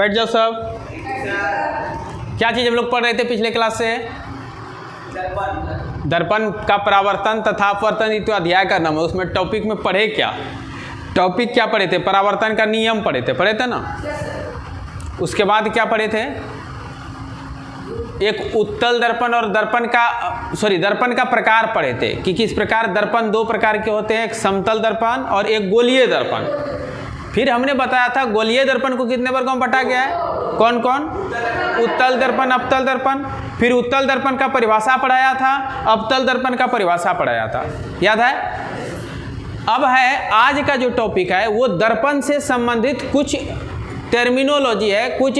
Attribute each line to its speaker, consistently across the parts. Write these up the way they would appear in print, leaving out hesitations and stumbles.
Speaker 1: बैठ जाओ सब। क्या चीज़ हम लोग पढ़ रहे थे पिछले क्लास से? दर्पण का परावर्तन तथा अपवर्तन इत्यादि अध्याय का नाम है। उसमें टॉपिक में पढ़े क्या? टॉपिक क्या पढ़े थे? परावर्तन का नियम पढ़े थे ना? उसके बाद क्या पढ़े थे? एक उत्तल दर्पण और दर्पण का प्रकार पढ़े थे कि किस प्रकार दर्पण दो प्रकार के होते हैं, एक समतल दर्पण और एक गोलीय दर्पण। फिर हमने बताया था गोलीय दर्पण को कितने वर्गों में बांटा गया है? कौन कौन? उत्तल दर्पण, अवतल दर्पण। फिर उत्तल दर्पण का परिभाषा पढ़ाया था, अवतल दर्पण का परिभाषा पढ़ाया था, याद है? अब है आज का जो टॉपिक है वो दर्पण से संबंधित कुछ टर्मिनोलॉजी है, कुछ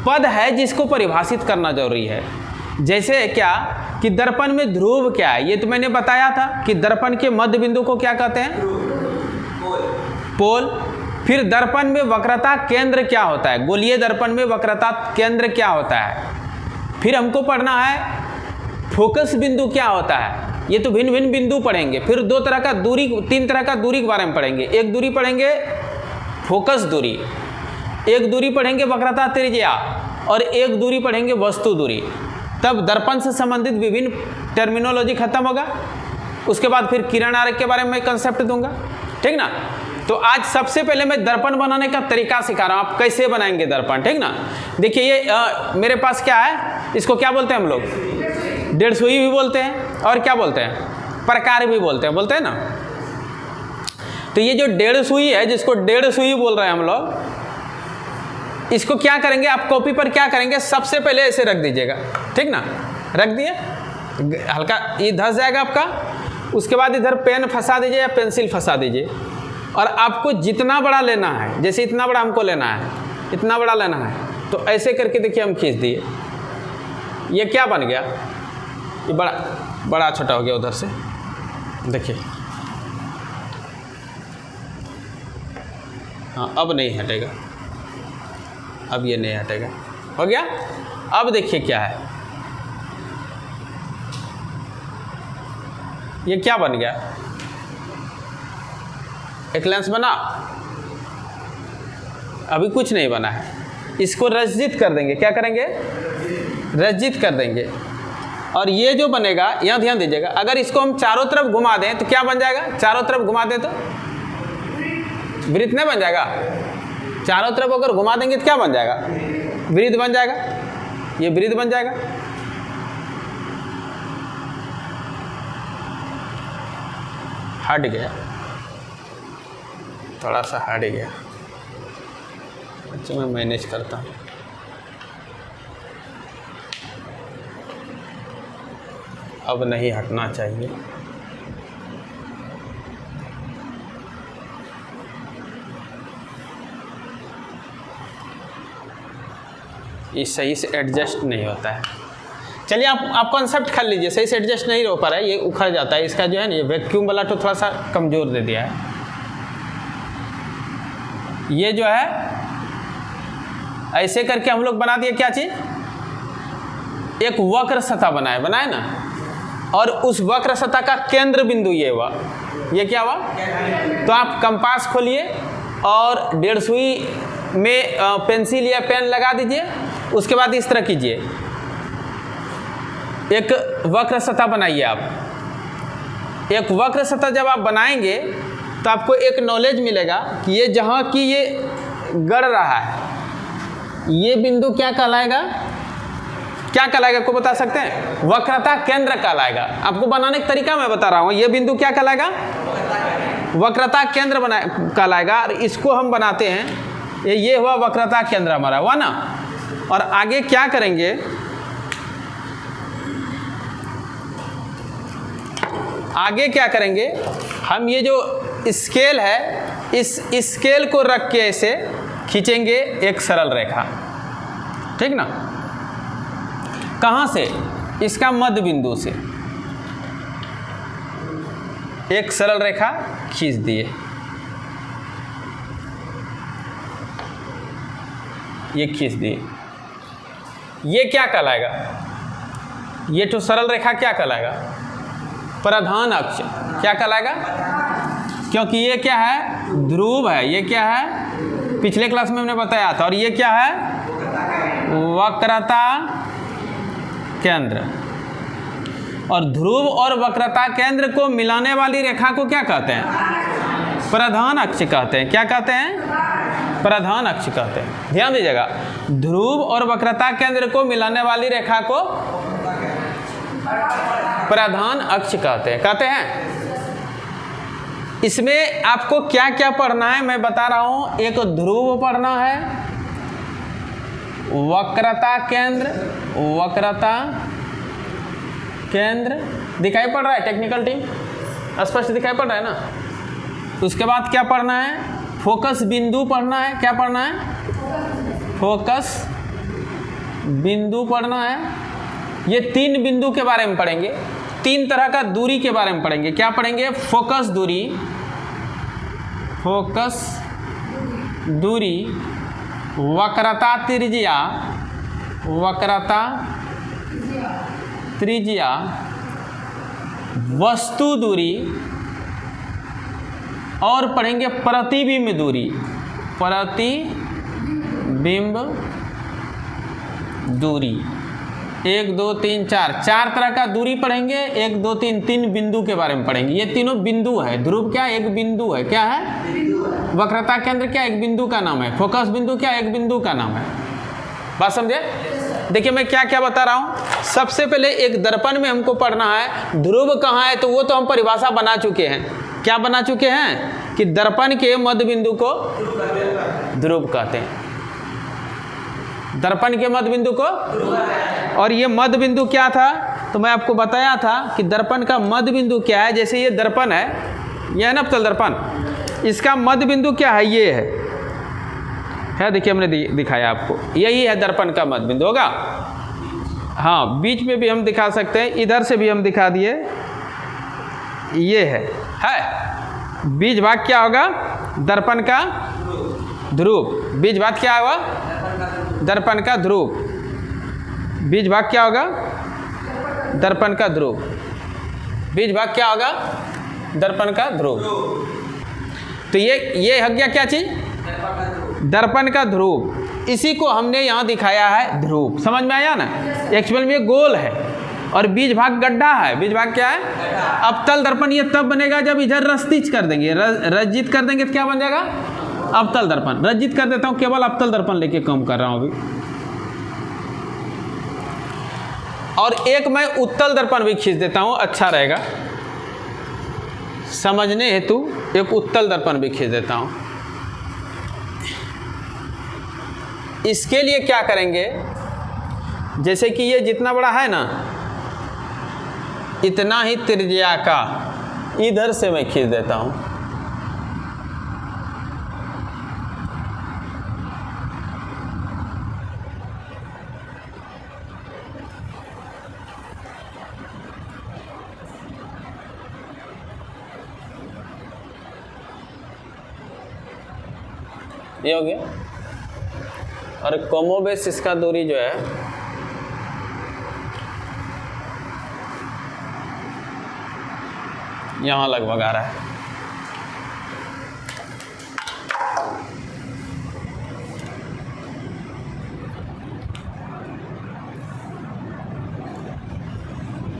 Speaker 1: पद है जिसको परिभाषित करना जरूरी है। जैसे क्या कि दर्पण में ध्रुव क्या है, ये तो मैंने बताया था कि दर्पण के मध्य बिंदु को क्या कहते हैं? पोल। फिर दर्पण में वक्रता केंद्र क्या होता है? गोलीय दर्पण में वक्रता केंद्र क्या होता है? फिर हमको पढ़ना है फोकस बिंदु क्या होता है। ये तो भिन्न भिन्न बिंदु पढ़ेंगे। फिर तीन तरह का दूरी के बारे में पढ़ेंगे। एक दूरी पढ़ेंगे फोकस दूरी, एक दूरी पढ़ेंगे वक्रता त्रिज्या और एक दूरी पढ़ेंगे वस्तु दूरी। तब दर्पण से संबंधित विभिन्न टर्मिनोलॉजी खत्म होगा। उसके बाद फिर किरण आरेख के बारे में कंसेप्ट दूंगा, ठीक ना? तो आज सबसे पहले मैं दर्पण बनाने का तरीका सिखा रहा हूँ, आप कैसे बनाएंगे दर्पण, ठीक ना? देखिए ये मेरे पास क्या है, इसको क्या बोलते हैं हम लोग? डेढ़ सुई भी बोलते हैं और क्या बोलते हैं? प्रकार भी बोलते हैं ना? तो ये जो डेढ़ सुई है, जिसको डेढ़ सुई बोल रहे हैं हम लोग, इसको क्या करेंगे आप कॉपी पर क्या करेंगे, सबसे पहले ऐसे रख दीजिएगा, ठीक ना? रख दिए, हल्का ये धंस जाएगा आपका। उसके बाद इधर पेन फंसा दीजिए या पेंसिल फंसा दीजिए और आपको जितना बड़ा लेना है, जैसे इतना बड़ा हमको लेना है, इतना बड़ा लेना है, तो ऐसे करके देखिए हम खींच दिए। ये क्या बन गया? ये बड़ा छोटा हो गया उधर से, देखिए। हाँ अब नहीं हटेगा, अब ये नहीं हटेगा, हो गया। अब देखिए क्या है, ये क्या बन गया? एक लेंस बना, अभी कुछ नहीं बना है। इसको रज्जित कर देंगे, क्या करेंगे? रज्जित कर देंगे। और ये जो बनेगा, यहाँ ध्यान दीजिएगा, अगर इसको हम चारों तरफ घुमा दें तो क्या बन जाएगा? चारों तरफ घुमा दें तो वृत्त नहीं बन जाएगा? चारों तरफ अगर घुमा देंगे तो क्या बन जाएगा? वृत्त बन जाएगा। ये वृत्त बन जाएगा। हट गया, थोड़ा सा हट गया। अच्छा मैं मैनेज करता हूँ। अब नहीं हटना चाहिए। ये सही से एडजस्ट नहीं होता है। चलिए आप कॉन्सेप्ट कर लीजिए, सही से एडजस्ट नहीं हो पा रहा है, ये उखड़ जाता है। इसका जो है ना ये वैक्यूम वाला तो थोड़ा सा कमज़ोर दे दिया है। ये जो है ऐसे करके हम लोग बना दिए क्या चीज़? एक वक्र सतह बनाए ना, और उस वक्र सतह का केंद्र बिंदु ये हुआ। ये क्या हुआ? तो आप कंपास खोलिए और डेढ़ सुई में पेंसिल या पेन लगा दीजिए। उसके बाद इस तरह कीजिए, एक वक्र सतह बनाइए आप। एक वक्र सतह जब आप बनाएंगे तो आपको एक नॉलेज मिलेगा कि ये जहाँ की ये गड़ रहा है, ये बिंदु क्या कहलाएगा? क्या कहलाएगा आपको बता सकते हैं? वक्रता केंद्र कहलाएगा। आपको बनाने का तरीका मैं बता रहा हूँ। ये बिंदु क्या कहलाएगा? वक्रता केंद्र कहलाएगा। और इसको हम बनाते हैं, ये हुआ वक्रता केंद्र हमारा, हुआ ना? और आगे क्या करेंगे? आगे क्या करेंगे? हम ये जो स्केल है, इस स्केल को रख के ऐसे खींचेंगे एक सरल रेखा, ठीक ना? कहाँ से? इसका मध्य बिंदु से एक सरल रेखा खींच दिए। ये खींच दिए। ये क्या कहलाएगा? ये तो सरल रेखा क्या कहलाएगा? प्रधान अक्ष। क्या कहलाएगा? क्योंकि ये क्या है? ध्रुव है। ये क्या है? पिछले क्लास में हमने बताया था। और ये क्या है? वक्रता केंद्र। और ध्रुव और वक्रता केंद्र को मिलाने वाली रेखा को क्या कहते हैं? प्रधान अक्ष कहते हैं। क्या कहते हैं? प्रधान अक्ष कहते हैं। ध्यान दीजिएगा, ध्रुव और वक्रता केंद्र को मिलाने वाली रेखा को प्रधान अक्ष कहते हैं। इसमें आपको क्या क्या पढ़ना है मैं बता रहा हूं। एक ध्रुव पढ़ना है, वक्रता केंद्र दिखाई पड़ रहा है, टेक्निकल टीम स्पष्ट दिखाई पड़ रहा है ना। उसके बाद क्या पढ़ना है? फोकस बिंदु पढ़ना है। क्या पढ़ना है? फोकस बिंदु पढ़ना है। ये 3 बिंदु के बारे में पढ़ेंगे, 3 तरह का दूरी के बारे में पढ़ेंगे। क्या पढ़ेंगे? फोकस दूरी, वक्रता त्रिज्या, वस्तु दूरी, और पढ़ेंगे प्रतिबिंब दूरी। 1 2 3 4 तरह का दूरी पढ़ेंगे। 1 2 3 3 बिंदु के बारे में पढ़ेंगे। ये तीनों बिंदु है। ध्रुव क्या? एक बिंदु है। क्या है? वक्रता केंद्र क्या? एक बिंदु का नाम है। फोकस बिंदु क्या? एक बिंदु का नाम है। बात समझे? देखिए मैं क्या क्या बता रहा हूं। सबसे पहले एक दर्पण में हमको पढ़ना है ध्रुव कहाँ है, तो वो तो हम परिभाषा बना चुके हैं। क्या बना चुके हैं? कि दर्पण के मध्य बिंदु को ध्रुव कहते हैं। दर्पण के मध्य बिंदु को, और ये मध्य बिंदु क्या था? तो मैं आपको बताया था कि दर्पण का मध्य बिंदु क्या है। जैसे ये दर्पण है, यह है ना अवतल दर्पण, इसका मध्य बिंदु क्या है? ये है देखिए हमने दिखाया आपको, यही है दर्पण का मध्य बिंदु होगा। हाँ, बीच में भी हम दिखा सकते हैं, इधर से भी हम दिखा दिए, ये है बीज भाग क्या होगा? दर्पण का ध्रुव। बीज भाग क्या होगा? दर्पण का ध्रुव। बीज भाग क्या होगा? दर्पण का ध्रुव। बीज भाग क्या होगा? दर्पण का ध्रुव। तो ये हो गया क्या चीज? दर्पण का ध्रुव। इसी को हमने यहाँ दिखाया है ध्रुव। समझ में आया ना? एक्चुअल में ये गोल है और बीज भाग गड्ढा है। बीज भाग क्या है? अवतल दर्पण ये तब बनेगा जब इधर रस्तिज कर देंगे, रज्जित कर देंगे तो क्या बन जाएगा? अवतल दर्पण। रज्जित कर देता हूँ, केवल अवतल दर्पण लेके काम कर रहा हूँ अभी। और एक मैं उत्तल दर्पण भी खींच देता हूँ, अच्छा रहेगा समझने हेतु। एक उत्तल दर्पण भी खींच देता हूँ। इसके लिए क्या करेंगे? जैसे कि ये जितना बड़ा है ना, इतना ही त्रिज्या का इधर से मैं खींच देता हूं। ये हो गया। और कमोबेश इसका दूरी जो है यहाँ लगभग आ रहा है।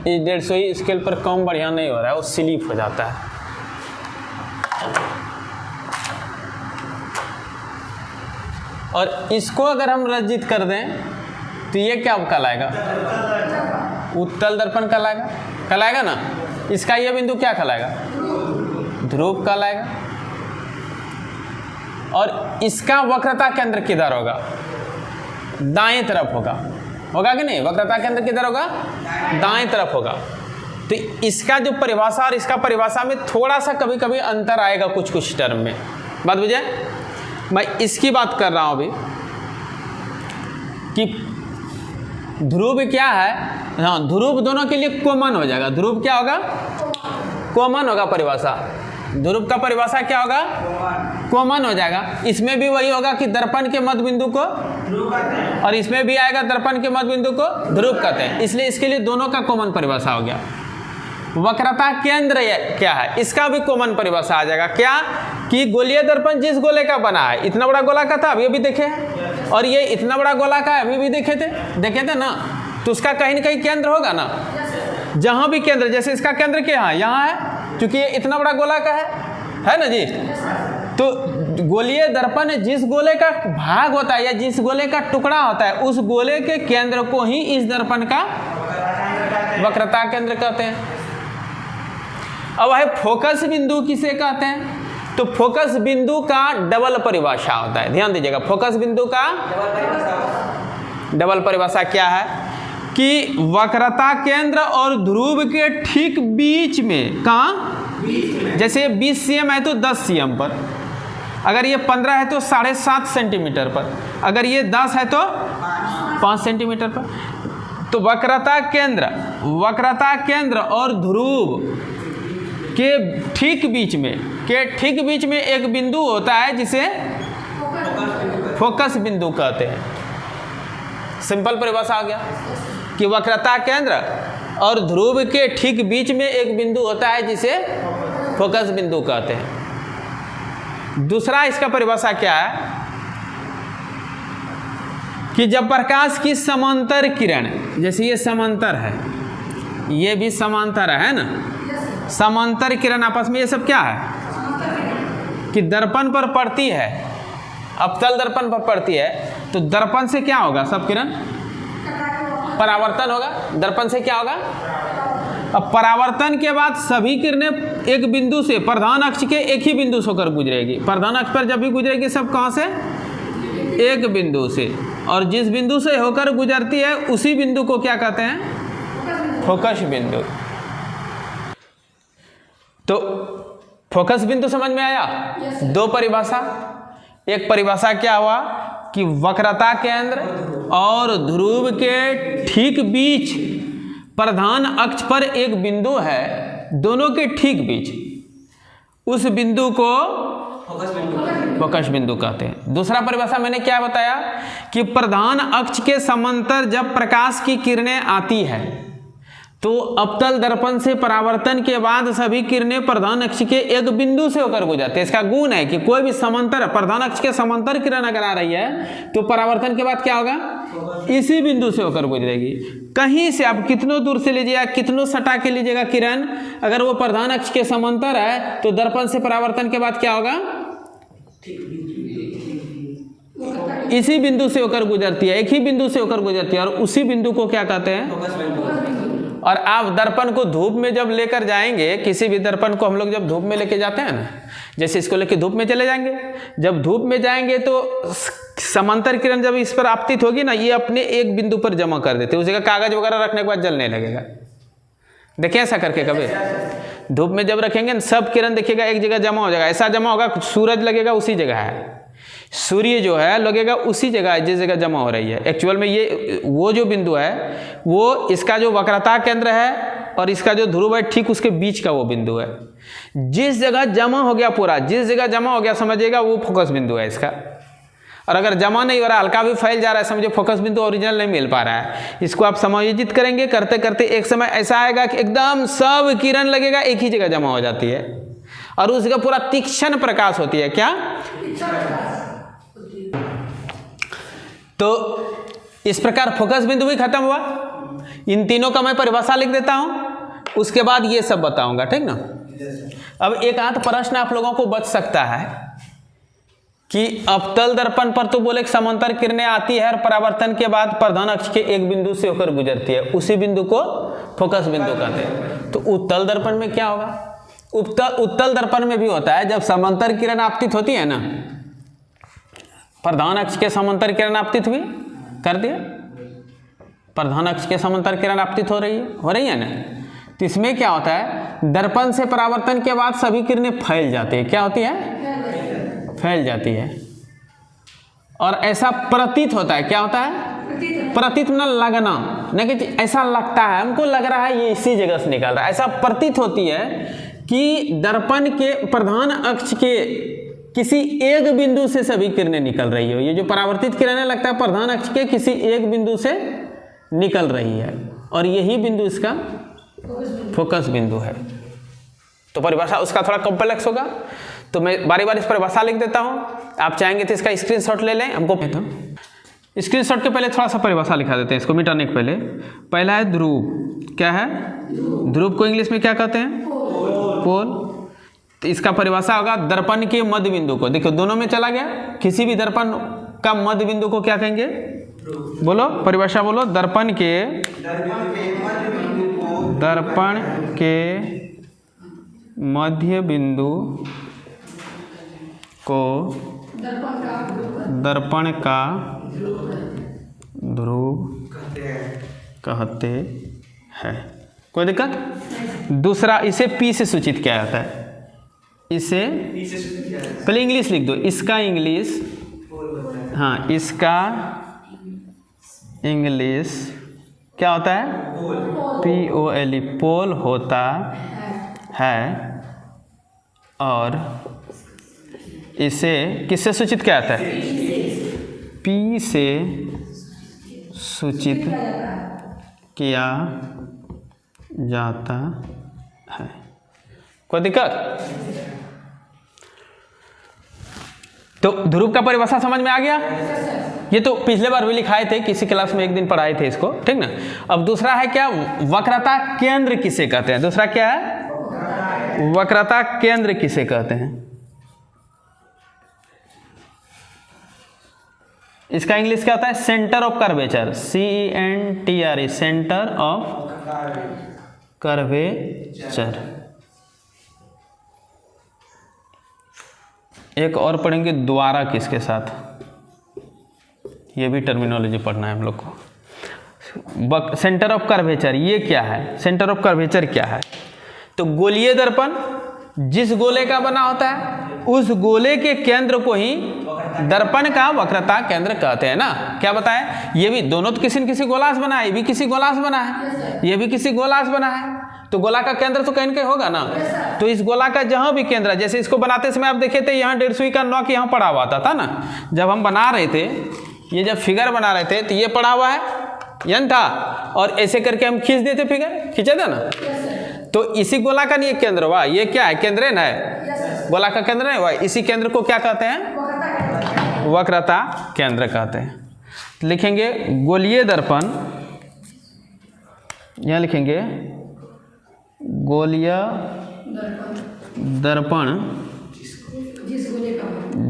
Speaker 1: इस 150 स्केल पर कम बढ़िया नहीं हो रहा है, वो स्लिप हो जाता है। और इसको अगर हम रज्जित कर दें तो ये क्या कहलाएगा? उत्तल दर्पण कहलाएगा ना। इसका ये बिंदु क्या कहलाएगा? ध्रुव कहलाएगा। और इसका वक्रता केंद्र किधर होगा? दाएं तरफ होगा कि नहीं? वक्रता केंद्र किधर होगा? दाएं तरफ होगा। तो इसका जो परिभाषा और इसका परिभाषा में थोड़ा सा कभी कभी अंतर आएगा कुछ टर्म में। बात बुझे? मैं इसकी बात कर रहा हूं अभी कि ध्रुव क्या है। हाँ, ध्रुव दोनों के लिए कॉमन हो जाएगा। ध्रुव क्या होगा? कॉमन होगा परिभाषा। ध्रुव का परिभाषा क्या होगा? कॉमन हो जाएगा। इसमें भी वही होगा कि दर्पण के मध्य बिंदु को, और इसमें भी आएगा दर्पण के मध्य बिंदु को ध्रुव कहते हैं। इसलिए इसके लिए दोनों का कॉमन परिभाषा हो गया। वक्रता केंद्र क्या है? इसका भी कॉमन परिभाषा आ जाएगा। क्या? कि गोलीय दर्पण जिस गोले का बना है, इतना बड़ा गोला का था अभी अभी देखे हैं, और ये इतना बड़ा गोला का अभी भी देखे थे ना, तो उसका कहीं ना कहीं केंद्र होगा ना। जहां भी केंद्र, जैसे इसका केंद्र क्या है, यहाँ है, क्योंकि ये इतना बड़ा गोला का है ना जी। तो गोलीय दर्पण जिस गोले का भाग होता है या जिस गोले का टुकड़ा होता है, उस गोले के केंद्र को ही इस दर्पण का वक्रता केंद्र कहते हैं। अब है फोकस बिंदु किसे कहते हैं? तो फोकस बिंदु का डबल परिभाषा होता है, ध्यान दीजिएगा। फोकस बिंदु का डबल परिभाषा क्या है कि वक्रता केंद्र और ध्रुव के ठीक बीच में, कहाँ, जैसे 20 cm है तो 10 cm पर, अगर ये 15 है तो 7.5 सेंटीमीटर पर, अगर ये 10 है तो 5 सेंटीमीटर पर। तो वक्रता केंद्र और ध्रुव के ठीक बीच में एक बिंदु होता है जिसे फोकस बिंदु कहते हैं। सिंपल परिभाषा आ गया कि वक्रता केंद्र और ध्रुव के ठीक बीच में एक बिंदु होता है जिसे फोकस बिंदु कहते हैं। दूसरा इसका परिभाषा क्या है कि जब प्रकाश की समांतर किरण, जैसे ये समांतर है, ये भी समांतर है ना, समांतर किरण आपस में, ये सब क्या है कि दर्पण पर पड़ती है, अवतल दर्पण पर पड़ती है, तो दर्पण से क्या होगा, सब किरण परावर्तन होगा। दर्पण से क्या होगा? अब परावर्तन के बाद सभी किरणें एक बिंदु से, प्रधान अक्ष के एक ही बिंदु से होकर गुजरेगी। प्रधान अक्ष पर जब भी गुजरेगी सब कहाँ से? एक बिंदु से, और जिस बिंदु से होकर गुजरती है उसी बिंदु को क्या कहते हैं? फोकस बिंदु। तो फोकस बिंदु समझ में आया? दो परिभाषा, एक परिभाषा क्या हुआ कि वक्रता केंद्र और ध्रुव के ठीक बीच प्रधान अक्ष पर एक बिंदु है, दोनों के ठीक बीच, उस बिंदु को फोकस बिंदु कहते हैं। दूसरा परिभाषा मैंने क्या बताया कि प्रधान अक्ष के समांतर जब प्रकाश की किरणें आती है तो अवतल दर्पण से परावर्तन के बाद सभी किरणें प्रधान अक्ष के एक बिंदु से होकर गुजरते हैं। इसका गुण है कि कोई भी समांतर, प्रधान अक्ष के समांतर किरण अगर आ रही है तो परावर्तन के बाद क्या होगा? इसी बिंदु से होकर गुजरेगी। कहीं से आप कितनों दूर से लीजिएगा, कितनों सटा के लीजिएगा किरण, अगर वो प्रधान अक्ष के समांतर है तो दर्पण से परावर्तन के बाद क्या होगा? इसी बिंदु से होकर गुजरती है, एक ही बिंदु से होकर गुजरती है, और उसी बिंदु को क्या कहते हैं? और आप दर्पण को धूप में जब लेकर जाएंगे, किसी भी दर्पण को हम लोग जब धूप में लेके जाते हैं ना, जैसे इसको लेके धूप में चले जाएंगे, जब धूप में जाएंगे तो समांतर किरण जब इस पर आपतित होगी ना, ये अपने एक बिंदु पर जमा कर देते हैं, उस जगह कागज वगैरह रखने के बाद जलने लगेगा। देखिए ऐसा करके कभी धूप में जब रखेंगे सब किरण देखिएगा एक जगह जमा हो जाएगा, ऐसा जमा होगा सूरज लगेगा उसी जगह है, सूर्य जो है लगेगा उसी जगह है जिस जगह जमा हो रही है। एक्चुअल में ये वो जो बिंदु है वो इसका जो वक्रता केंद्र है और इसका जो ध्रुव है ठीक उसके बीच का वो बिंदु है। जिस जगह जमा हो गया पूरा, जिस जगह जमा हो गया समझिएगा वो फोकस बिंदु है इसका। और अगर जमा नहीं हो रहा, हल्का भी फैल जा रहा है, समझो फोकस बिंदु ओरिजिनल नहीं मिल पा रहा है। इसको आप समायोजित करेंगे, करते करते एक समय ऐसा आएगा कि एकदम सब किरण लगेगा एक ही जगह जमा हो जाती है और उस जगह पूरा तीक्ष्ण प्रकाश होती है। क्या? तो इस प्रकार फोकस बिंदु भी खत्म हुआ। इन तीनों का मैं परिभाषा लिख देता हूं, उसके बाद ये सब बताऊंगा, ठीक ना। अब एक आध प्रश्न आप लोगों को बच सकता है कि अवतल दर्पण पर तो बोले समांतर किरणें आती है और परावर्तन के बाद प्रधान अक्ष के एक बिंदु से होकर गुजरती है, उसी बिंदु को फोकस बिंदु कहते हैं। तो उत्तल दर्पण में क्या होगा? उत्तल दर्पण में भी होता है, जब समांतर किरण आपतित होती है ना, प्रधान अक्ष के समांतर किरण आपतित हुई, कर दिया, प्रधान अक्ष के समांतर किरण आपतित हो रही है ना, तो इसमें क्या होता है? दर्पण से परावर्तन के बाद सभी किरणें फैल जाती है। क्या होती है? फैल जाती है। और ऐसा प्रतीत होता है। क्या होता है? प्रतीत ना लगना, न कि ऐसा लगता है हमको लग रहा है ये इसी जगह से निकल रहा है, ऐसा प्रतीत होती है कि दर्पण के प्रधान अक्ष के किसी एक बिंदु से सभी किरणें निकल रही हो। ये जो परावर्तित किरणें लगता है प्रधान अक्ष के किसी एक बिंदु से निकल रही है और यही बिंदु इसका फोकस बिंदु है। तो परिभाषा उसका थोड़ा कॉम्प्लेक्स होगा, तो मैं बारी बारी इस परिभाषा लिख देता हूँ, आप चाहेंगे तो इसका स्क्रीनशॉट ले लें। हमको तो स्क्रीनशॉट के पहले थोड़ा सा परिभाषा लिखा देते हैं इसको मिटाने के पहले। पहला है ध्रुव, क्या है? ध्रुव को इंग्लिश में क्या कहते हैं? पोल। तो इसका परिभाषा होगा दर्पण के मध्य बिंदु को, देखो दोनों में चला गया, किसी भी दर्पण का मध्य बिंदु को क्या कहेंगे? बोलो परिभाषा बोलो। दर्पण के मध्य बिंदु को दर्पण का ध्रुव कहते हैं। कोई दिक्कत? दूसरा, इसे P से सूचित किया जाता है। इसे पहले इंग्लिश लिख दो, इसका इंग्लिश, हाँ इसका इंग्लिश क्या होता है? POLE, पोल होता है। और इसे किससे सूचित किया जाता है? P से सूचित किया जाता है। कोई दिक्कत? तो ध्रुव का परिभाषा समझ में आ गया? ये तो पिछले बार भी लिखाए थे, किसी क्लास में एक दिन पढ़ाए थे इसको, ठीक ना। अब दूसरा है क्या? वक्रता केंद्र किसे कहते हैं? दूसरा क्या है? वक्रता केंद्र किसे कहते हैं? इसका इंग्लिश क्या होता है? Centre of curvature, CENTRE, centre of curvature. एक और पढ़ेंगे द्वारा किसके साथ, ये भी टर्मिनोलॉजी पढ़ना है हम लोग को। सेंटर ऑफ कर्वेचर ये क्या है? सेंटर ऑफ कर्वेचर क्या है? तो गोलीय दर्पण जिस गोले का बना होता है उस गोले के केंद्र को ही दर्पण का वक्रता केंद्र कहते हैं ना। क्या बताएं? ये भी दोनों तो किसी न किसी गोलास बना है, ये भी किसी गोलास बना है, ये भी किसी गोलास बना है। तो गोला का केंद्र तो कहीं न कहीं होगा ना। तो इस गोला का जहां भी केंद्र है, जैसे इसको बनाते समय आप देखे थे यहाँ 1.5 सुई का नॉक यहाँ पड़ा हुआ था ना। जब हम बना रहे थे, ये जब फिगर बना रहे थे तो ये पड़ा हुआ है, यन था, और ऐसे करके हम खींच देते, फिगर खींचे थे ना। तो इसी गोला का नहीं एक केंद्र हुआ, ये क्या है? केंद्र ना है, गोला का केंद्र नहीं हुआ। इसी केंद्र को क्या कहते हैं? वक्रता केंद्र कहते हैं। लिखेंगे गोलीय दर्पण, यहाँ लिखेंगे गोलीय दर्पण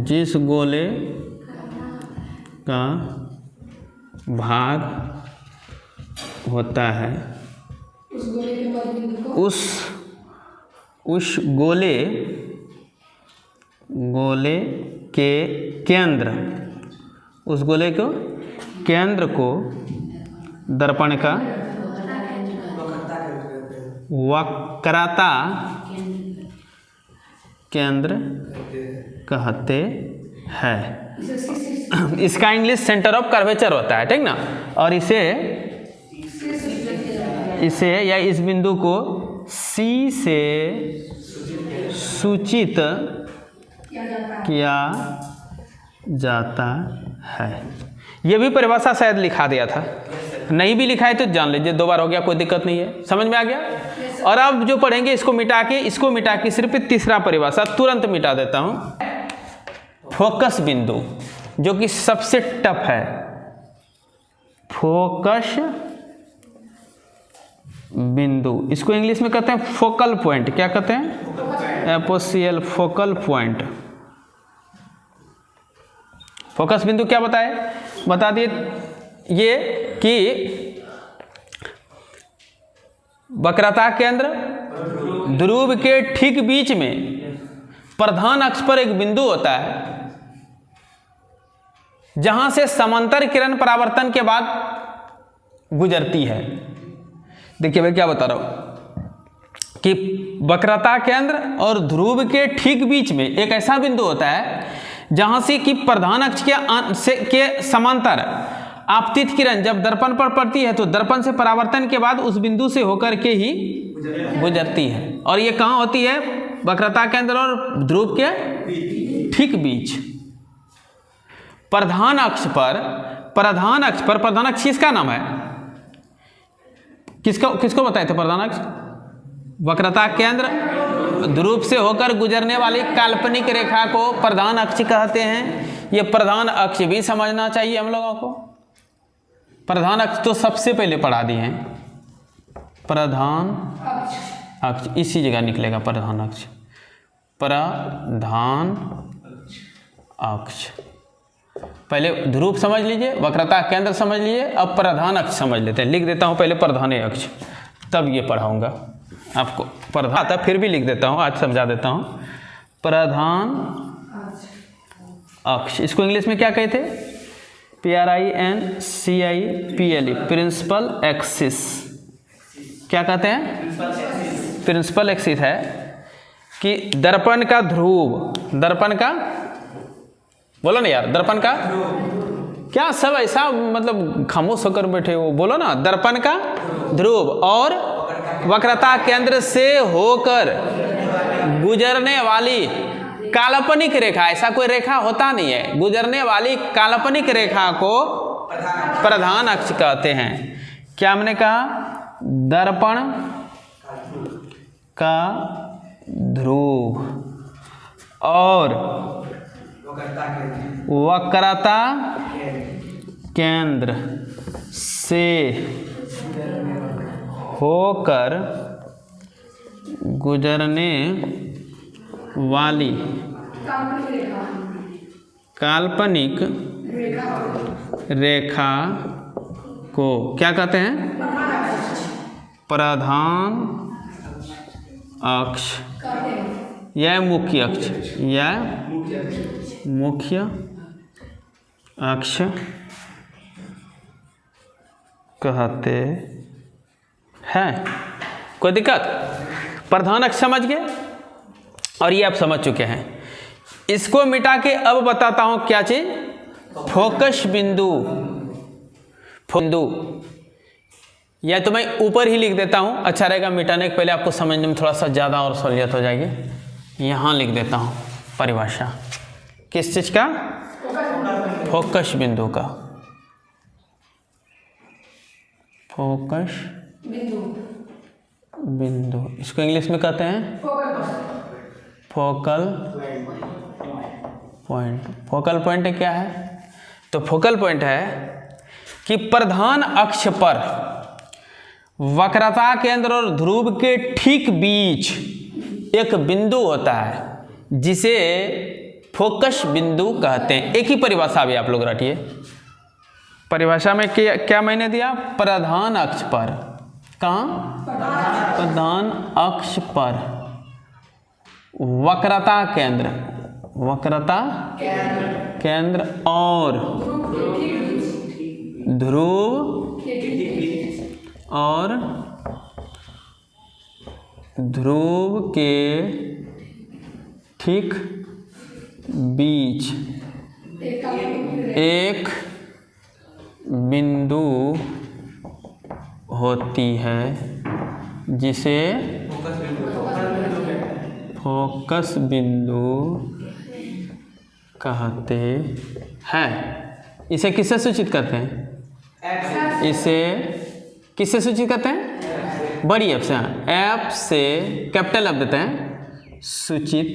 Speaker 1: जिस गोले का भाग होता है उस गोले के केंद्र, उस गोले को केंद्र को दर्पण का वक्रता केंद्र कहते हैं। इसका इंग्लिश सेंटर ऑफ कर्वेचर होता है, ठीक ना। और इसे या इस बिंदु को C से सूचित किया जाता है। यह भी परिभाषा शायद लिखा दिया था, नहीं भी लिखा है तो जान लीजिए, 2 बार हो गया, कोई दिक्कत नहीं है। समझ में आ गया? और अब जो पढ़ेंगे इसको मिटा के सिर्फ तीसरा परिभाषा तुरंत मिटा देता हूं। फोकस बिंदु, जो कि सबसे टफ है। फोकस बिंदु, इसको इंग्लिश में कहते हैं फोकल पॉइंट। क्या कहते हैं? FOCL, focal point. फोकस बिंदु क्या बता दिए ये कि वक्रता केंद्र ध्रुव के ठीक बीच में प्रधान अक्ष पर एक बिंदु होता है जहां से समांतर किरण परावर्तन के बाद गुजरती है। देखिए मैं क्या बता रहा हूं कि वक्रता केंद्र और ध्रुव के ठीक बीच में एक ऐसा बिंदु होता है जहां से कि प्रधान अक्ष के समांतर आपतित किरण जब दर्पण पर पड़ती है तो दर्पण से परावर्तन के बाद उस बिंदु से होकर के ही गुजरती है। और ये कहाँ होती है? वक्रता केंद्र और ध्रुव के ठीक बीच। प्रधान अक्ष किसका नाम है? किसको बताए थे प्रधान अक्ष? वक्रता केंद्र ध्रुव से होकर गुजरने वाली काल्पनिक रेखा को प्रधान अक्ष कहते हैं। ये प्रधान अक्ष भी समझना चाहिए हम लोगों को। प्रधान अक्ष तो सबसे पहले पढ़ा दिए हैं, प्रधान अक्ष इसी जगह निकलेगा प्रधान अक्ष, प्रधान अक्ष। पहले ध्रुव समझ लीजिए, वक्रता केंद्र समझ लीजिए, अब प्रधान अक्ष समझ लेते हैं। लिख देता हूँ पहले प्रधान अक्ष, तब ये पढ़ाऊंगा आपको। प्रधान आता फिर भी लिख देता हूँ, आज समझा देता हूँ। प्रधान अक्ष, इसको इंग्लिश में क्या कहते हैं? PRINCIPLE, principal axis. क्या कहते हैं? प्रिंसिपल एक्सिस है कि दर्पण का ध्रुव, दर्पण का, बोलो ना यार, दर्पण का क्या, सब ऐसा मतलब खामोश होकर बैठे हो, बोलो ना। दर्पण का ध्रुव और वक्रता केंद्र से होकर गुजरने वाली काल्पनिक रेखा, ऐसा कोई रेखा होता नहीं है, गुजरने वाली काल्पनिक रेखा को प्रधान अक्ष कहते हैं। क्या हमने कहा? दर्पण का ध्रुव और वक्रता केंद्र से होकर गुजरने वाली काल्पनिक रेखा को क्या कहते हैं? प्रधान अक्ष या मुख्य अक्ष, या मुख्य अक्ष कहते हैं। कोई दिक्कत? प्रधान अक्ष समझ गए, और ये आप समझ चुके हैं। इसको मिटा के अब बताता हूं क्या चीज? फोकस बिंदु। बिंदु या तो मैं ऊपर ही लिख देता हूं, अच्छा रहेगा, मिटाने के पहले आपको समझने में थोड़ा सा ज़्यादा और सहूलियत हो जाएगी। यहाँ लिख देता हूं परिभाषा, किस चीज का? फोकस बिंदु का। फोकस बिंदु, इसको इंग्लिश में कहते हैं फोकल पॉइंट। फोकल पॉइंट क्या है? तो फोकल पॉइंट है कि प्रधान अक्ष पर वक्रता केंद्र और ध्रुव के ठीक बीच एक बिंदु होता है जिसे फोकस बिंदु कहते हैं। एक ही परिभाषा भी आप लोग रटिए। परिभाषा में क्या मैंने दिया? प्रधान अक्ष पर। कहाँ? प्रधान अक्ष पर वक्रता केंद्र, वक्रता केंद्र और ध्रुव और ध्रुव के ठीक बीच एक बिंदु होती है जिसे फोकस बिंदु कहते हैं। इसे किससे सूचित करते हैं? इसे किससे सूचित करते हैं? बड़ी एफ से। एफ से कैपिटल एफ देते हैं, सूचित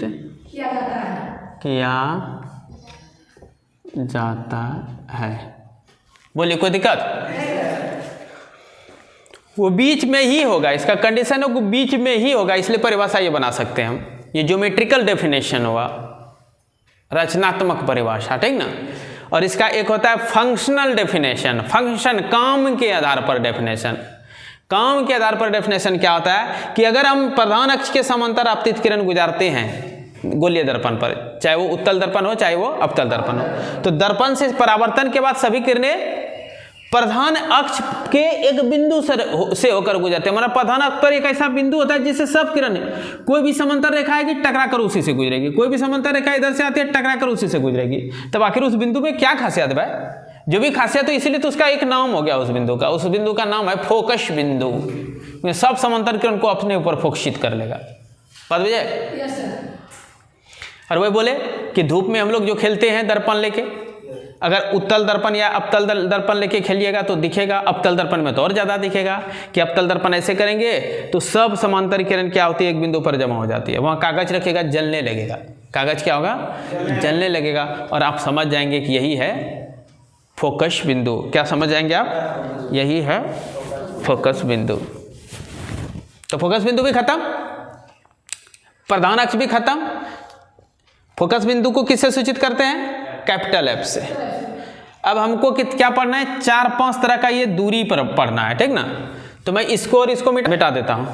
Speaker 1: किया जाता है। बोलिए, कोई दिक्कत? वो बीच में ही होगा, इसका कंडीशन है वो बीच में ही होगा, इसलिए परिभाषा ये बना सकते हैं हम। ये ज्योमेट्रिकल डेफिनेशन हुआ, रचनात्मक परिभाषा, ठीक ना। और इसका एक होता है फंक्शनल डेफिनेशन, फंक्शन, काम के आधार पर डेफिनेशन। काम के आधार पर डेफिनेशन क्या होता है कि अगर हम प्रधान अक्ष के समांतर आपतित किरण गुजारते हैं गोलीय दर्पण पर, चाहे वो उत्तल दर्पण हो चाहे वो अवतल दर्पण हो, तो दर्पण से परावर्तन के बाद सभी किरणें प्रधान अक्ष के एक बिंदु से होकर गुजरते हैं। मतलब प्रधान अक्ष पर एक ऐसा बिंदु होता है जिससे सब किरणें, कोई भी समांतर रेखा आएगी टकरा कर उसी से गुजरेगी, कोई भी समांतर रेखा इधर से आती है टकरा कर उसी से गुजरेगी। तब आखिर उस बिंदु में क्या खासियत है? जो भी खासियत हो, इसीलिए तो उसका एक नाम हो गया उस बिंदु का। उस बिंदु का नाम है फोकस बिंदु। सब समांतर किरण को अपने ऊपर फोकसित कर लेगा। बात बुझे? और वही बोले कि धूप में हम लोग जो खेलते हैं दर्पण लेके, अगर उत्तल दर्पण या अवतल दर्पण लेके खेलिएगा तो दिखेगा, अवतल दर्पण में तो और ज़्यादा दिखेगा कि अवतल दर्पण ऐसे करेंगे तो सब समांतर किरण क्या होती है, एक बिंदु पर जमा हो जाती है। वहाँ कागज रखेगा, जलने लगेगा, कागज क्या होगा, जलने लगेगा, और आप समझ जाएंगे कि यही है फोकस बिंदु। क्या समझ जाएंगे आप, यही है फोकस बिंदु। तो फोकस बिंदु भी खत्म, प्रधान अक्ष भी खत्म। फोकस बिंदु को किससे सूचित करते हैं, कैपिटल एफ से। अब हमको क्या पढ़ना है, 4-5 तरह का ये दूरी पर पढ़ना है, ठीक ना। तो मैं इसको और इसको मिटा देता हूँ।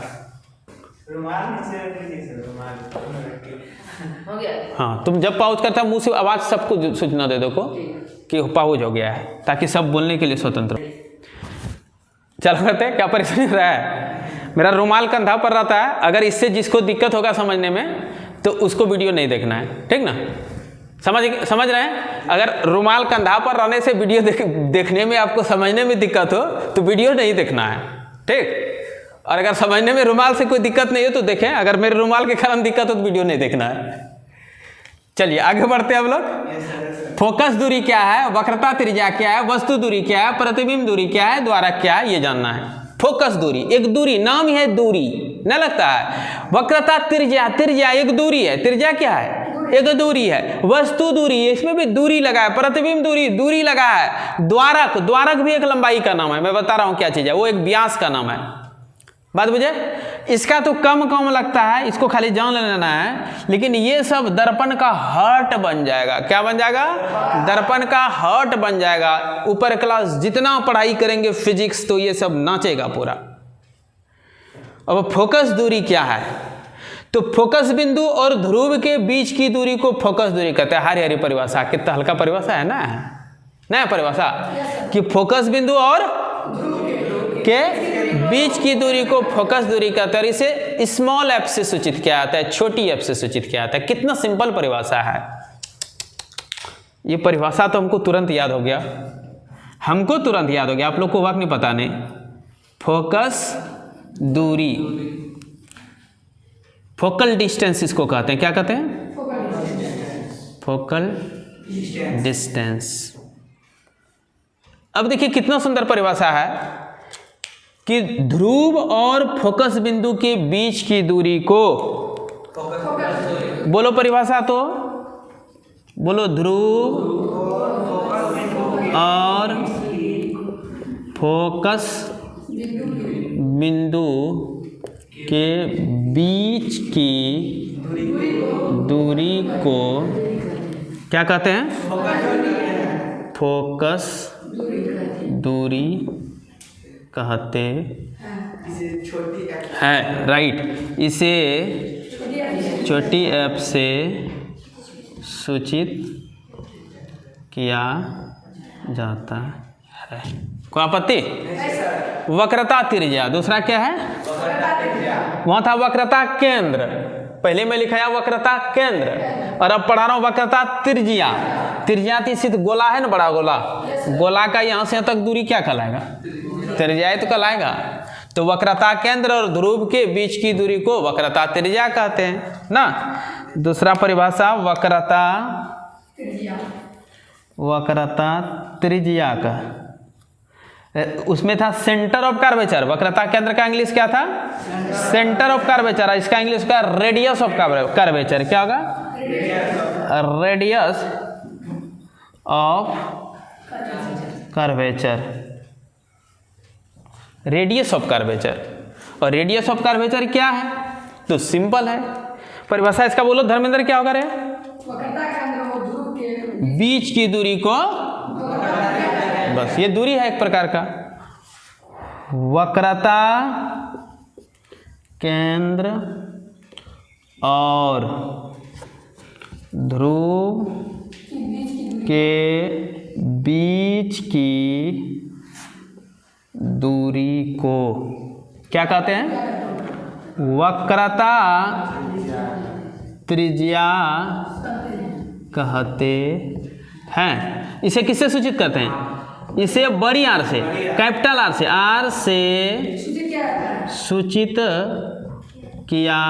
Speaker 1: हाँ, तुम जब पाउज करता मुंह से आवाज सबको सूचना दे दो को कि पाउज हो गया है, ताकि सब बोलने के लिए स्वतंत्र। चलो करते हैं, क्या परेशानी हो रहा है, मेरा रुमाल कंधा पर रहता है, अगर इससे जिसको दिक्कत होगा समझने में तो उसको वीडियो नहीं देखना है, ठीक ना। समझ रहे हैं, अगर रुमाल कंधा पर रहने से वीडियो देखने में आपको समझने में दिक्कत हो तो वीडियो नहीं देखना है, ठीक। और अगर समझने में रुमाल से कोई दिक्कत नहीं हो तो देखें, अगर मेरे रुमाल के कारण दिक्कत हो तो वीडियो नहीं देखना है। चलिए आगे बढ़ते हैं हम लोग। फोकस दूरी क्या है, वक्रता त्रिज्या क्या है, वस्तु दूरी क्या है, प्रतिबिंब दूरी क्या है, द्वारक क्या है, ये जानना है। फोकस दूरी, एक दूरी, नाम ही है दूरी, न लगता है। वक्रता त्रिज्या, त्रिज्या एक दूरी है, त्रिज्या क्या है, एक दूरी है। वस्तु दूरी, इसमें भी दूरी लगा है। प्रतिबिंब दूरी, दूरी लगा है। द्वारक, द्वारक भी एक लंबाई का नाम है, मैं बता रहा हूं क्या चीज है, वो एक व्यास का नाम है। बात बुझे, इसका तो कम लगता है, इसको खाली जान लेना है। लेकिन ये सब दर्पण का हर्ट बन जाएगा। क्या बन जाएगा, दर्पण का हर्ट बन जाएगा। ऊपर क्लास जितना पढ़ाई करेंगे फिजिक्स, तो ये सब नाचेगा पूरा। अब फोकस दूरी क्या है, तो फोकस बिंदु और ध्रुव के बीच की दूरी को फोकस दूरी कहते हैं। हरी हरी परिभाषा, कितना हल्का परिभाषा है ना, नया परिभाषा कि फोकस बिंदु और के बीच की दूरी को फोकस दूरी कहते हैं। और इसे स्मॉल एफ से सूचित किया जाता है, छोटी एफ से सूचित किया जाता है। कितना सिंपल परिभाषा है, ये परिभाषा तो हमको तुरंत याद हो गया, हमको तुरंत याद हो गया, आप लोग को वाक नहीं पता नहीं। फोकस दूरी, फोकल डिस्टेंस इसको कहते हैं। क्या कहते हैं, फोकल डिस्टेंस। अब देखिए कितना सुंदर परिभाषा है कि ध्रुव और फोकस बिंदु के बीच की दूरी को, बोलो परिभाषा तो बोलो, ध्रुव और फोकस बिंदु के बीच की दूरी को क्या कहते हैं, फोकस दूरी कहते हैं। राइट, इसे छोटी एफ से सूचित किया जाता है। कोई आपत्ति, वक्रता त्रिज्या, दूसरा क्या है, वहां था वक्रता केंद्र, पहले मैं लिखाया वक्रता केंद्र, और अब पढ़ा रहा हूं वक्रता त्रिज्या। त्रिज्या सिद्ध गोला है ना, बड़ा गोला, गोला का यहां से यहां तक दूरी क्या कहलाएगा, त्रिज्या तो कहलाएगा। तो वक्रता केंद्र और ध्रुव के बीच की दूरी को वक्रता त्रिज्या कहते हैं ना। दूसरा परिभाषा वक्रता त्रिज्या का, उसमें था सेंटर ऑफ कर्वेचर। वक्रता केंद्र का इंग्लिश क्या था, सेंटर ऑफ कर्वेचर। इसका इंग्लिश का रेडियस ऑफ कर्वेचर। क्या होगा, radius of curvature, radius of curvature. और रेडियस ऑफ कर्वेचर क्या है, तो सिंपल है परिभाषा इसका, बोलो धर्मेंद्र क्या होगा रे, बीच की दूरी को, बस ये दूरी है एक प्रकार का। वक्रता केंद्र और ध्रुव के बीच की दूरी को क्या कहते हैं, वक्रता त्रिज्या कहते हैं। इसे किससे सूचित करते हैं, इसे बड़ी आर से, कैपिटल आर से, आर से सूचित किया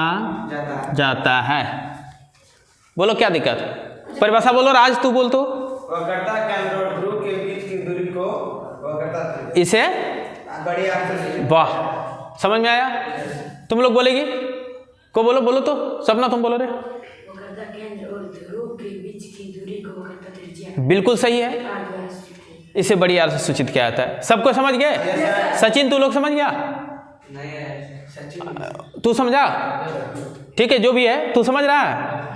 Speaker 1: जाता है। बोलो क्या दिक्कत, परिभाषा बोलो, राज तू बोल तो।
Speaker 2: वक्रता केंद्र और
Speaker 1: इसे वाह, समझ में आया? तुम लोग बोलेगी को बोलो, बोलो तो सपना, तुम बोलो रे। बिल्कुल सही है, इसे बड़ी आर से सूचित किया जाता है। सबको समझ गए? सचिन तू लोग समझ गया? तू समझा? ठीक है, जो भी है तू समझ रहा है।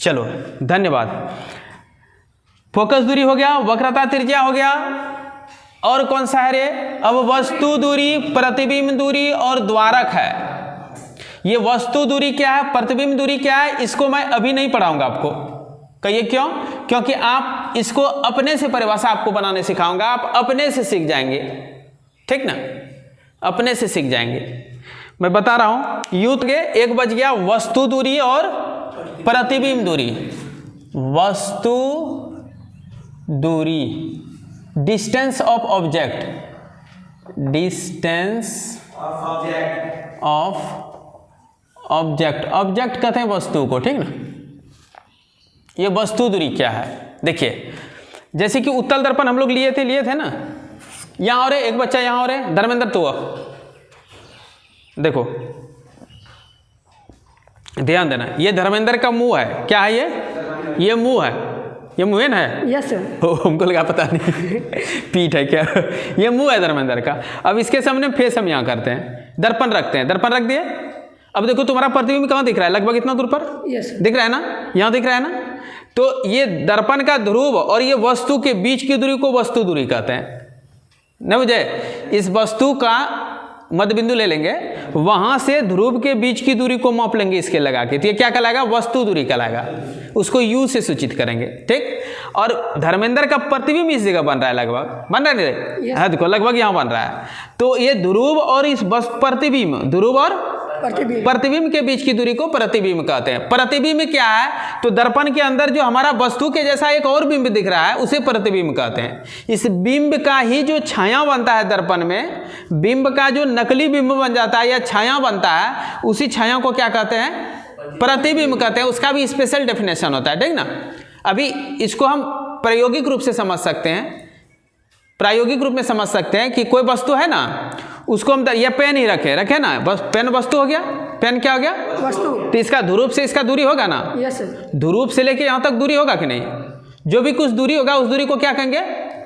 Speaker 1: चलो धन्यवाद। फोकस दूरी हो गया, वक्रता त्रिज्या हो गया, और कौन सा है रे? अब वस्तु दूरी, प्रतिबिंब दूरी और द्वारक है। ये वस्तु दूरी क्या है, प्रतिबिंब दूरी क्या है, इसको मैं अभी नहीं पढ़ाऊंगा आपको। कहिए क्यों? क्योंकि आप इसको अपने से परिभाषा आपको बनाने सिखाऊंगा, आप अपने से सीख जाएंगे, ठीक ना? अपने से सीख जाएंगे। मैं बता रहा हूं, यूथ के एक बज गया वस्तु दूरी और प्रतिबिंब दूरी। वस्तु दूरी, distance of object, distance of object, object कहते हैं वस्तु को, ठीक ना? ये वस्तु दूरी क्या है? देखिए, जैसे कि उत्तल दर्पण हम लोग लिए थे ना, यहां और एक बच्चा यहां और है, धर्मेंद्र तू देखो, ध्यान देना, ये धर्मेंद्र का मुंह है, क्या है ये मुंह है, ये मुंह है ना?
Speaker 2: Yes sir.
Speaker 1: हमको लगा पता नहीं पीठ है क्या। ये मुंह है धर्मेंद्र का। अब इसके सामने फेस हम यहाँ करते हैं, दर्पण रखते हैं, दर्पण रख दिए। अब देखो तुम्हारा प्रतिबिंब कहाँ दिख रहा है? लगभग इतना दूर पर दिख रहा है ना, यहाँ दिख रहा है ना? तो ये दर्पण का ध्रुव और ये वस्तु के बीच की दूरी को वस्तु दूरी कहते हैं। न मुझे इस वस्तु का मध्य बिंदु ले लेंगे, वहां से ध्रुव के बीच की दूरी को माप लेंगे इसके लगा के, तो ये क्या कहलाएगा? वस्तु दूरी कहलाएगा। उसको यू से सूचित करेंगे, ठीक। और धर्मेंद्र का प्रतिबिंब इस जगह बन रहा है, लगभग बन रहा है, हाँ देखो लगभग यहाँ बन रहा है। तो ये ध्रुव और इस प्रतिबिंब, ध्रुव और प्रतिबिंब के बीच की दूरी को प्रतिबिंब कहते हैं। प्रतिबिंब क्या है? तो दर्पण के अंदर जो हमारा वस्तु के जैसा एक और बिंब दिख रहा है, उसे प्रतिबिंब कहते हैं। इस बिंब का ही जो छाया बनता है दर्पण में, बिंब का जो नकली बिंब बन जाता है या छाया बनता है, उसी छाया को क्या कहते हैं? प्रतिबिंब कहते हैं। उसका भी स्पेशल डेफिनेशन होता है, ठीक ना? अभी इसको हम प्रायोगिक रूप से समझ सकते हैं, प्रायोगिक रूप में समझ सकते हैं कि कोई वस्तु है ना, उसको हम ये पेन ही रखे ना, बस पेन वस्तु हो गया। पेन क्या हो गया? वस्तु। तो इसका ध्रुव से इसका दूरी होगा ना? Yes sir. ध्रुव से लेके यहाँ तक दूरी होगा कि नहीं? जो भी कुछ दूरी होगा उस दूरी को क्या कहेंगे?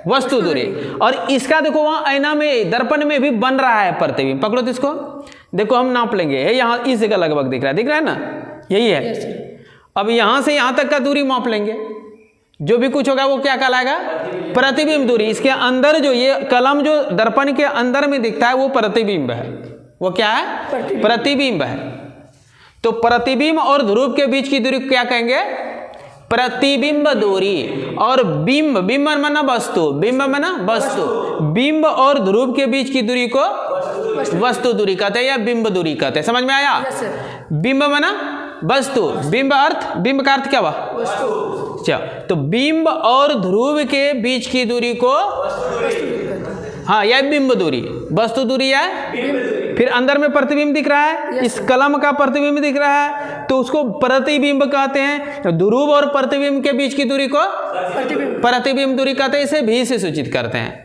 Speaker 1: वस्तु दूरी। और इसका देखो वहाँ आईना में, दर्पण में भी बन रहा है प्रतिबिंब। पकड़ो तो इसको, देखो हम नाप लेंगे, यहाँ इस जगह लगभग दिख रहा है ना, यही है। अब यहाँ से यहाँ तक का दूरी माप लेंगे, जो भी कुछ होगा वो क्या कहलाएगा? प्रतिबिंब दूरी। इसके अंदर जो ये कलम जो दर्पण के अंदर में दिखता है वो प्रतिबिंब है। वो क्या है? प्रतिबिंब है। तो प्रतिबिंब और ध्रुव के बीच की दूरी क्या कहेंगे? प्रतिबिंब दूरी। और बिंब, बिंब माना वस्तु, बिंब माना वस्तु, बिंब और ध्रुव के बीच की दूरी को वस्तु दूरी कहते हैं या बिंब दूरी कहते हैं। समझ में आया? बिंब माना वस्तु, बिंब अर्थ, बिंब का अर्थ क्या हुआ? वस्तु। तो बिंब और ध्रुव के बीच की दूरी को हाँ यह बिंब दूरी, वस्तु दूरी है। फिर अंदर में प्रतिबिंब दिख रहा है, इस कलम का प्रतिबिंब दिख रहा है, तो उसको प्रतिबिंब कहते हैं। ध्रुव और प्रतिबिंब के बीच की दूरी को प्रतिबिंब दूरी कहते हैं। इसे भी से सूचित करते हैं।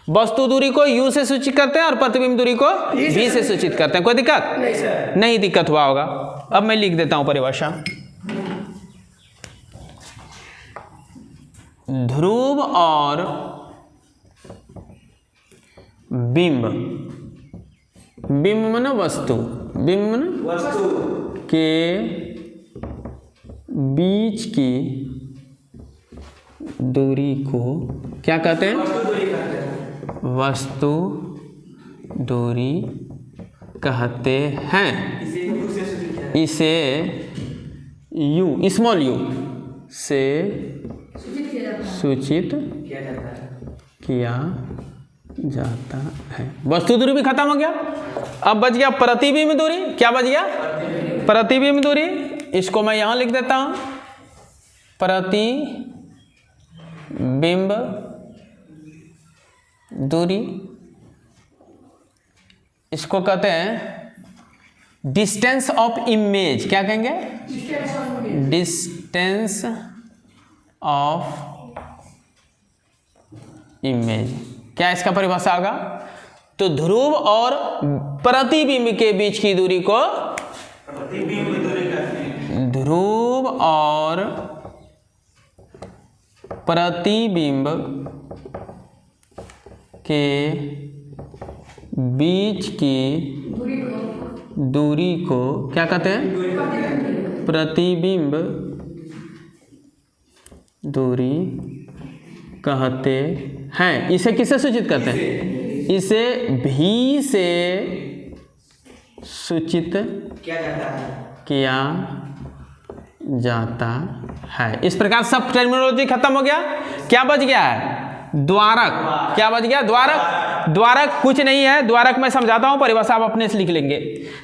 Speaker 1: वस्तु दूरी को यू से सूचित करते हैं और प्रतिबिंब दूरी को भी से सूचित करते हैं। कोई दिक्कत नहीं? दिक्कत हुआ होगा। अब मैं लिख देता हूं परिभाषा। ध्रुव और बिंब, बिंब माने वस्तु, बिंब माने वस्तु के बीच की दूरी को क्या कहते हैं? वस्तु दूरी कहते हैं। इसे यू, स्मॉल यू से सूचित किया जाता है। वस्तु दूरी भी खत्म हो गया। अब बच गया प्रतिबिंब दूरी। क्या बच गया? प्रतिबिंब दूरी। इसको मैं यहां लिख देता हूं, प्रतिबिंब दूरी। इसको कहते हैं डिस्टेंस ऑफ इमेज। क्या कहेंगे? Distance of image. क्या इसका परिभाषा होगा? तो ध्रुव और प्रतिबिंब के बीच की दूरी को ध्रुव और प्रतिबिंब के बीच की दूरी को क्या कहते हैं? प्रतिबिंब दूरी कहते हैं। इसे किससे सूचित करते हैं? इसे भी से सूचित किया जाता है। इस प्रकार सब टर्मिनोलॉजी खत्म हो गया। क्या बच गया है? द्वारक। क्या बच गया? द्वारक। द्वारक कुछ नहीं है, द्वारक मैं समझाता हूँ, परिभाषा आप अपने से लिख लेंगे।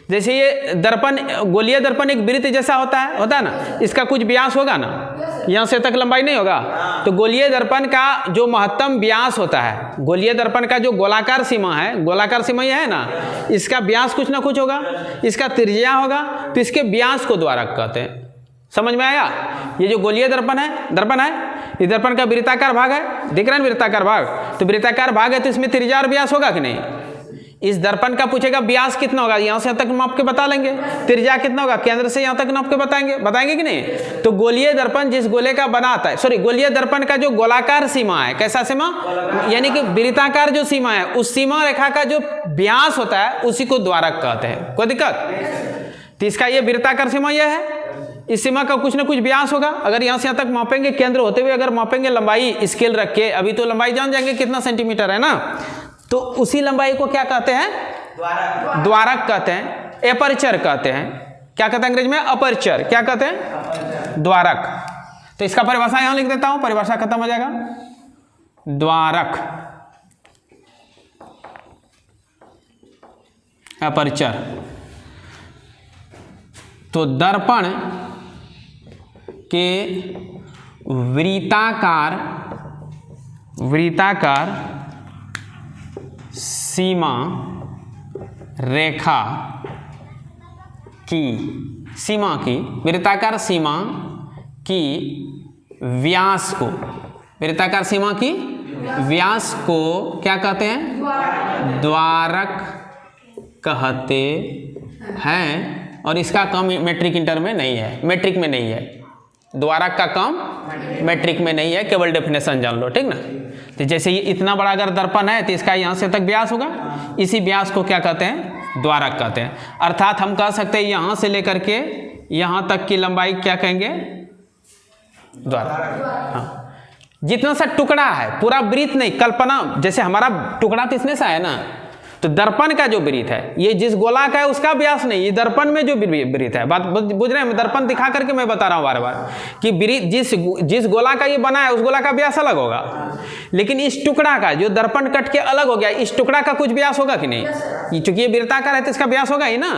Speaker 1: जैसे ये दर्पण, गोलीय दर्पण एक वृत्त जैसा होता है ना, इसका कुछ व्यास होगा ना, यहाँ से तक लंबाई नहीं होगा। तो गोलीय दर्पण का जो महत्तम व्यास होता है, गोलीय दर्पण का जो गोलाकार सीमा है, गोलाकार सीमा ये है ना, इसका व्यास कुछ ना कुछ होगा, इसका त्रिज्या होगा, तो इसके व्यास को द्वारक कहते हैं। समझ में आया? ये जो गोलीय दर्पण है, ये दर्पण का वृत्ताकार भाग है, दिख रहा है वृत्ताकार भाग, तो वृत्ताकार भाग है तो इसमें त्रिज्या और व्यास होगा कि नहीं? इस दर्पण का पूछेगा व्यास कितना होगा, यहाँ से यहाँ तक नाप के बता लेंगे। त्रिज्या कितना होगा, केंद्र से यहाँ तक नाप के बताएंगे कि नहीं? तो गोलीय दर्पण जिस गोले का बनाता है, सॉरी, गोलीय दर्पण का जो गोलाकार सीमा है, कैसा सीमा, यानी कि वृत्ताकार जो सीमा है, उस सीमा रेखा का जो व्यास होता है उसी को द्वारक कहते हैं। कोई दिक्कत? तो इसका ये वृत्ताकार सीमा यह है, इस सीमा का कुछ ना कुछ व्यास होगा। अगर यहाँ से यहाँ तक मापेंगे, केंद्र होते हुए अगर मापेंगे लंबाई स्केल रख के, अभी तो लंबाई जान जाएंगे कितना सेंटीमीटर है ना, तो उसी लंबाई को क्या कहते हैं? द्वारक कहते हैं, एपर्चर कहते हैं। क्या कहते हैं अंग्रेजी में? अपर्चर। क्या कहते हैं? द्वारक। तो इसका परिभाषा यहाँ लिख देता हूं, परिभाषा खत्म हो जाएगा। द्वारक, अपर्चर। तो दर्पण के वृत्ताकार सीमा रेखा की वृत्ताकार सीमा की व्यास को, वृत्ताकार सीमा की व्यास को क्या कहते हैं? द्वारक कहते हैं। और इसका कम मेट्रिक इंटर में नहीं है, मेट्रिक में नहीं है। द्वारक का कम मेट्रिक में नहीं है, केवल डेफिनेशन जान लो, ठीक ना। तो जैसे ये इतना बड़ा अगर दर्पण है तो इसका यहाँ से तक व्यास होगा, इसी व्यास को क्या कहते हैं? द्वारक कहते हैं। अर्थात हम कह सकते हैं यहाँ से लेकर के यहाँ तक की लंबाई क्या कहेंगे? द्वारक। हाँ, जितना सा टुकड़ा है, पूरा वृत्त नहीं, कल्पना, जैसे हमारा टुकड़ा तो इसमें सा है ना, तो दर्पण का जो वृत्त है, ये जिस गोला का है उसका व्यास नहीं, ये दर्पण में जो वृत्त है, बात बुझ रहे हैं? दर्पण दिखा करके मैं बता रहा हूँ बार बार कि वृत्त जिस गोला का ये बना है उस गोला का व्यास अलग होगा, लेकिन इस टुकड़ा का जो दर्पण कट के अलग हो गया, इस टुकड़ा का कुछ व्यास होगा कि नहीं? चूंकि ये वृत्ताकार है तो इसका व्यास होगा ही ना,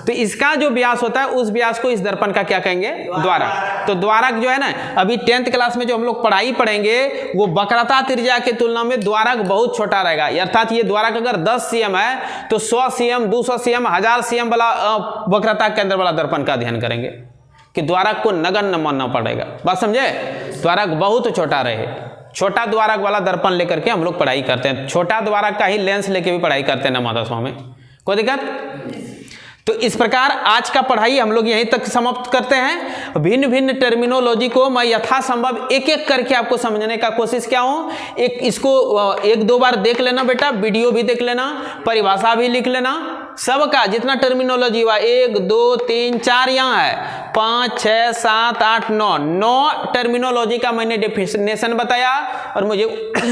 Speaker 1: तो इसका जो व्यास होता है उस व्यास को इस दर्पण का क्या कहेंगे? द्वारक। तो द्वारक जो है ना, अभी 10th क्लास में जो हम लोग पढ़ाई पढ़ेंगे वो वक्रता त्रिज्या के तुलना में द्वारक बहुत छोटा रहेगा। अर्थात ये द्वारक अगर 10 cm है तो 100 cm, 200 cm, 1000 cm वाला वक्रता केंद्र वाला दर्पण का अध्ययन करेंगे कि द्वारक को नगण्य मानना पड़ेगा। बात समझे? द्वारक बहुत छोटा रहे, छोटा द्वारक वाला दर्पण लेकर के हम लोग पढ़ाई करते हैं, छोटा द्वारक का ही लेंस लेके भी पढ़ाई करते हैं 9वीं में। कोई दिक्कत? तो इस प्रकार आज का पढ़ाई हम लोग यहीं तक समाप्त करते हैं। भिन्न भिन्न टर्मिनोलॉजी को मैं यथासंभव एक एक करके आपको समझने का कोशिश किया हूँ। इसको 1-2 बार देख लेना बेटा, वीडियो भी देख लेना, परिभाषा भी लिख लेना, सबका जितना टर्मिनोलॉजी हुआ 1 2 3 4 यहाँ है, 5 6 7 8 9 टर्मिनोलॉजी का मैंने डेफिनेशन बताया और मुझे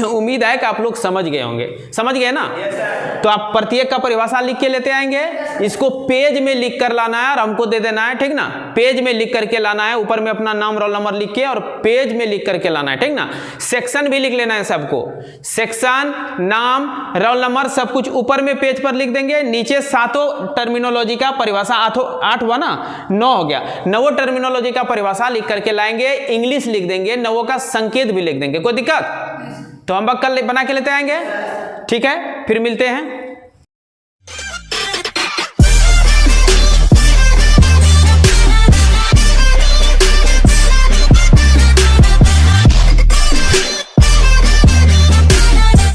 Speaker 1: उम्मीद है कि आप लोग समझ गए होंगे। समझ गए ना? तो आप प्रत्येक का परिभाषा लिख के लेते आएंगे, इसको पेज में लिख कर लाना है और हमको दे देना है, ठीक ना। पेज में लिख करके लाना है, ऊपर में अपना नाम रोल नंबर लिख के और पेज में लिख करके लाना है, ठीक ना। सेक्शन भी लिख लेना है सबको, सेक्शन, नाम, रोल नंबर सब कुछ ऊपर में पेज पर लिख देंगे। नीचे 7 टर्मिनोलॉजी का परिभाषा, 8 हुआ ना, 9 हो गया, 9 टर्मिनोलॉजी का परिभाषा लिख करके लाएंगे, इंग्लिश लिख देंगे, 9 का संकेत भी लिख देंगे। कोई दिक्कत? तो हम कल बना के लेते आएंगे, ठीक है। फिर मिलते हैं।